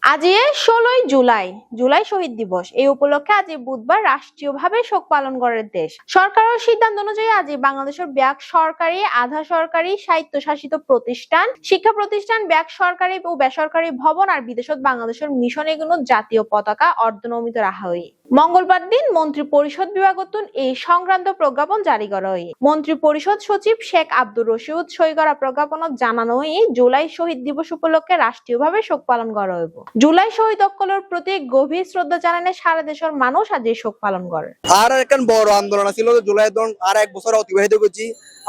আজ 16 জুলাই জুলাই শহীদ দিবস। এই উপলক্ষে আজ বুধবার রাষ্ট্রীয়ভাবে শোক পালন করে দেশ। সরকারের সিদ্ধান্ত অনুযায়ী আজ বাংলাদেশের ব্যাক সরকারি, আধা সরকারি, স্বায়ত্তশাসিত প্রতিষ্ঠান, শিক্ষা প্রতিষ্ঠান, ব্যাক সরকারি ও বেসরকারি ভবন আর বিদেশত বাংলাদেশের মিশন এগুলো জাতীয় পতাকা অর্ধনমিত রাখা হয়। মঙ্গলবার দিন মন্ত্রী পরিষদ বিভাগতুন এই সংক্রান্ত প্রজ্ঞাপন জারি করা হয়। মন্ত্রী পরিষদ সচিব শেখ আব্দুর রশিদ সই করা প্রজ্ঞাপনত জানানো হয় জুলাই শহীদ দিবস উপলক্ষে রাষ্ট্রীয়ভাবে শোক পালন করা হইব। জুলাই শহীদ অকলের প্রতি গভীর শ্রদ্ধা জানানে সারা দেশের মানুষ আজ এই শোক পালন করে। আর একটা বড় আন্দোলন ছিল জুলাই আন্দোলন, আর এক বছর অতিবাহিত করছি।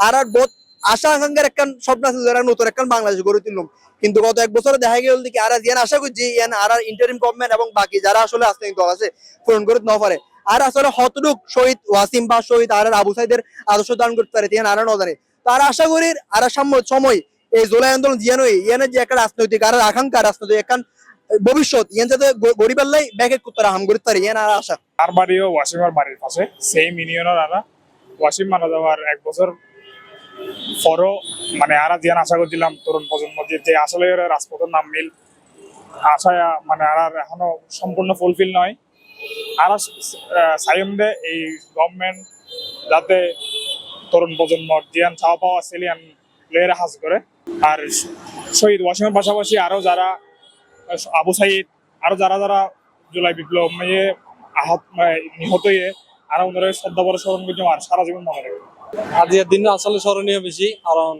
আর বহুত আশা আকাঙ্ক্ষার একটা স্বপ্ন আছে যারা নতুন একটা বাংলাদেশ গড়ে তুললাম, কিন্তু গত এক বছরে দেখা গেল দিকে আর ইয়ান আশা করছি ইয়ান আর ইন্টারিম গভর্নমেন্ট এবং বাকি যারা আসলে রাজনৈতিক দল আছে পূরণ করে না পারে। আর আসলে হতটুক শহীদ ওয়াসিম বা শহীদ আর আবু সাইদের আদর্শ দান করতে পারে ইয়ান আর না জানে। তার আশা করি আর সময় এই জুলাই আন্দোলন ইয়ানের যে একটা রাজনৈতিক আর আকাঙ্ক্ষা রাজনৈতিক একটা ভবিষ্যৎ ইয়ান যাতে গরিবাল্লাই ব্যাগে কুত্তারা হাম করতে পারে ইয়ান আর আশা। আর বাড়িও ওয়াসিমের বাড়ির পাশে সেম ইউনিয়নের আরা ওয়াসিম মারা যাওয়ার এক বছর পরও মানে আরা জিয়ান আশা করছিলাম তরুণ প্রজন্ম যে আসলে রাজপথের নাম মিল আশায় মানে আর এখনো সম্পূর্ণ ফুলফিল নয়। আর সাইমদে এই গভর্নমেন্ট যাতে তরুণ প্রজন্ম জিয়ান চাওয়া পাওয়া সিলিয়ান প্লেয়ার হাজ করে। আর শহীদ ওয়াসিমের পাশাপাশি আরো যারা আবু সাইদ আরো যারা যারা জুলাই বিপ্লব আহত নিহত হয়ে আর ওনারা শ্রদ্ধা করে স্মরণ করছে আর সারা জীবন মনে রাখবে। আজকের দিন আসলে স্মরণীয় বেশি, কারণ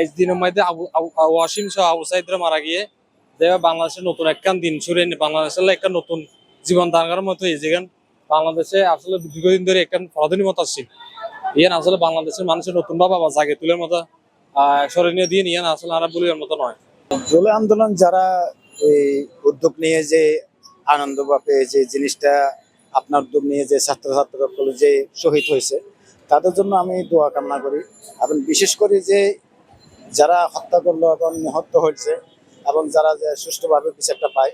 এই দিনের মধ্যে ওয়াসিম সহ আবু সাইদরা মারা গিয়ে দেখবে বাংলাদেশের নতুন একখান দিন শুরু বাংলাদেশের একটা নতুন জীবন দান করার মতো এই যেখান বাংলাদেশে আসলে দীর্ঘদিন ধরে একটা পরাধীন মতো আসছে। ইয়ান আসলে বাংলাদেশের মানুষের নতুন বাবা জাগে তুলের মতো স্মরণীয় দিন ইয়ান আসলে আর বলির মতো নয়। জুলাই আন্দোলন যারা এই উদ্যোগ নিয়ে যে আনন্দ বা পেয়ে যে জিনিসটা আপনার উদ্যোগ নিয়ে যে ছাত্রছাত্রীরা যে শহীদ হয়েছে তাদের জন্য আমি দোয়া কামনা করি, এবং বিশেষ করে যে যারা হত্যা করলো এবং নিহত হয়েছে এবং যারা যে সুষ্ঠুভাবে বিচারটা পায়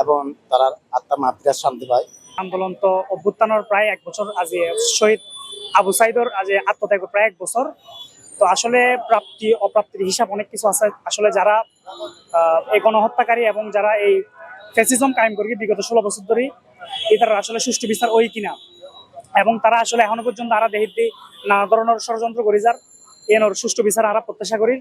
এবং তারা আত্মা মাতৃকার শান্তি পায়। আন্দোলন তো অভ্যুত্থানের প্রায় এক বছর, আজ শহীদ আবু সাইদর আজ আত্মত্যাগের প্রায় এক বছর। তো আসলে প্রাপ্তি অপ্রাপ্তির হিসাব অনেক কিছু আছে। আসলে যারা এই গণহত্যাকারী এবং যারা এই ফ্যাসিজম কায়েম করি বিগত 16 বছর ধরে এটার আসলে সুষ্ঠু বিচার ওই কিনা, এবং তারা আসলে এখনো পর্যন্ত আরা দেহিতে নানা ধরনের ষড়যন্ত্র করি যার এর সুষ্ঠু বিচার আরা প্রত্যাশা করি,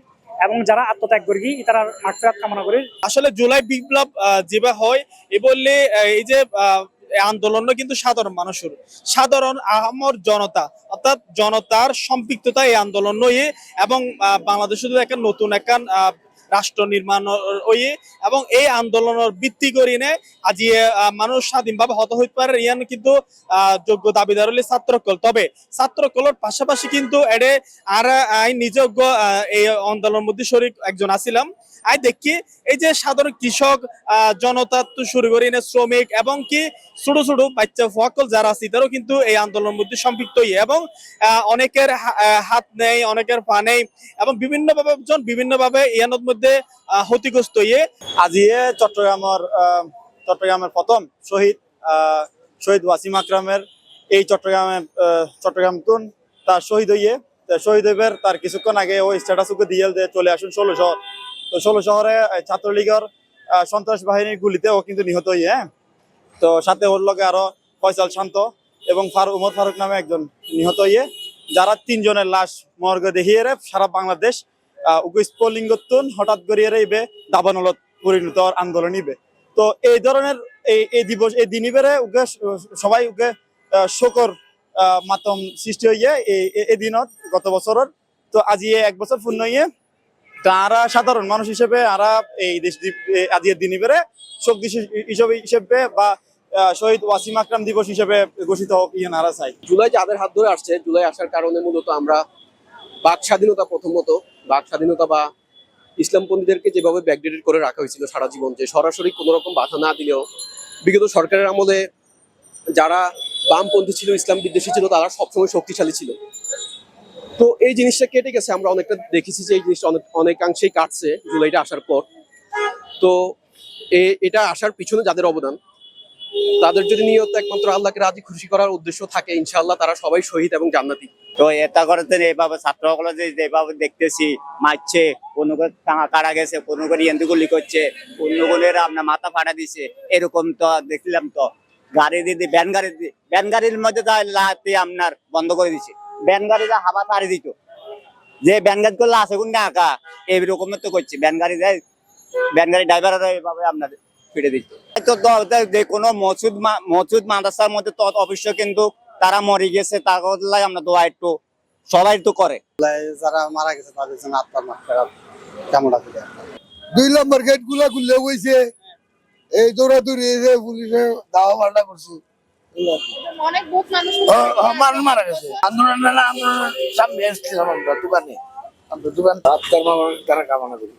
এবং যারা আত্মত্যাগ করি তারা মাগফিরাত কামনা করি। আসলে জুলাই বিপ্লব যেভাবে হয় এ বললে এই যে আন্দোলন কিন্তু সাধারণ মানুষের সাধারণ আহমর জনতা অর্থাৎ জনতার সম্পৃক্ততা এই আন্দোলন নয়, এবং বাংলাদেশের একটা নতুন একটা রাষ্ট্র নির্মাণ হয়ে এবং এই আন্দোলনের ভিত্তি করে নে আজি মানুষ স্বাধীনভাবে হত হইতে পারে ইয়ান কিন্তু যোগ্য দাবিদার হলে ছাত্রকল। তবে ছাত্রকলের পাশাপাশি কিন্তু এডে আর নিজজ্ঞ এই আন্দোলনের মধ্যে শরীক একজন আছিলাম। আই দেখি এই যে সাধারণ কৃষক জনতা শুরু করে শ্রমিক এবং কি ছোট ছোট বাচ্চা সকল যারা আছে তারাও কিন্তু এই আন্দোলনের মধ্যে সম্পৃক্ত হয়ে এবং অনেকের হাত নেই, অনেকের পা নেই এবং বিভিন্নভাবে ইয়ানোর মধ্যে ক্ষতিগ্রস্ত হয়ে আজি চট্টগ্রামের প্রথম শহীদ ওয়াসিম আকরামের এই চট্টগ্রাম তুন তার শহীদ হইবে তার কিছুক্ষণ আগে ওই স্ট্যাটাসকে দিয়ে চলে আসুন 16 শহর। তো 16 শহরে ছাত্রলীগের সন্ত্রাস বাহিনীর গুলিতে ও কিন্তু নিহত হয়ে, তো সাথে ওর লগে আরো ফয়সাল শান্ত এবং উমর ফারুক নামে একজন নিহত হয়ে, যারা 3 জনের লাশ মর্গে দেখিয়ে সারা বাংলাদেশ স্পলিঙ্গতুন হঠাৎ করিয়ে ইবে দাবানলত পরিণত আন্দোলন ইবে। তো এই ধরনের এই দিবস এই দিনই বেড়ে ওকে সবাই ওকে শোকর মাতম সৃষ্টি হইয়ে এই দিনত গত বছরের। তো আজি এক বছর পূর্ণ হইয়ে তারা সাধারণ মানুষ হিসেবে আরা এই দেশ আজির দিনই বেড়ে শোক হিসেবে বা শহীদ ওয়াসিম আকরাম দিবস হিসেবে ঘোষিত হোক ইয়ে নারা চাই। জুলাই যাদের হাত ধরে আসছে, জুলাই আসার কারণে মূলত আমরা বাক স্বাধীনতা প্রথমত বাক স্বাধীনতা বা ইসলামপন্থীদেরকে যেভাবে ব্যাকডেটেড করে রাখা হয়েছিল সারা জীবন, যে সরাসরি কোনো রকম বাধা না দিলেও বিগত সরকারের আমলে যারা বামপন্থী ছিল, ইসলাম বিদ্বেষী ছিল, তারা সবসময় শক্তিশালী ছিল। তো এই জিনিসটা কেটে গেছে, আমরা অনেকটা দেখেছি যে এই জিনিসটা অনেকাংশেই কাটছে জুলাইটা আসার পর। তো এটা আসার পিছনে যাদের অবদান তাদের যদি নিয়ত একমাত্র আল্লাহকে রাজি খুশি করার উদ্দেশ্য থাকে, ইনশাআল্লাহ তারা সবাই শহীদ এবং জান্নাতি। তো এটা করতে এইভাবে ছাত্র সকলে যেভাবে দেখতেছি মারছে, কোনো করে টাঙা কাটা গেছে, কোনো করে ইন্দিগুলি করছে, কোনো করে আপনার মাথা ফাটা দিছে, এরকম তো দেখলাম। তো গাড়ি দিদি ভ্যান গাড়ির মধ্যে লাতে আপনার বন্ধ করে দিছে, ভ্যান গাড়ি হাওয়া ছাড়ি দিত, যে ভ্যান গাড়ি করলে আছে কোন আঁকা এইরকম তো করছে, ভ্যান গাড়ি ড্রাইভাররা এইভাবে আপনার ফিরে দিচ্ছে। তো যে কোনো মসজিদ মাদ্রাসার মধ্যে তো অবশ্যই কিন্তু তারা মরে গেছে, তার আমরা দোয়া একটু সবাই তো করে। যারা মারা গেছে তাদের জন্য আত্মার মাফেরাত কামনা করি। 2 নম্বর গেট গুলা খুললে হয়েছে, এই দৌড়াদৌড়ি পুলিশে দাওয়া পাল্টা করছে, অনেক বহুত মানুষ মানুষ মারা গেছে। আন্দোলন সামনে এসেছিলাম আমরা দোকানে, আমরা দোকান আত্মার মাফেরাত তারা কামনা করি।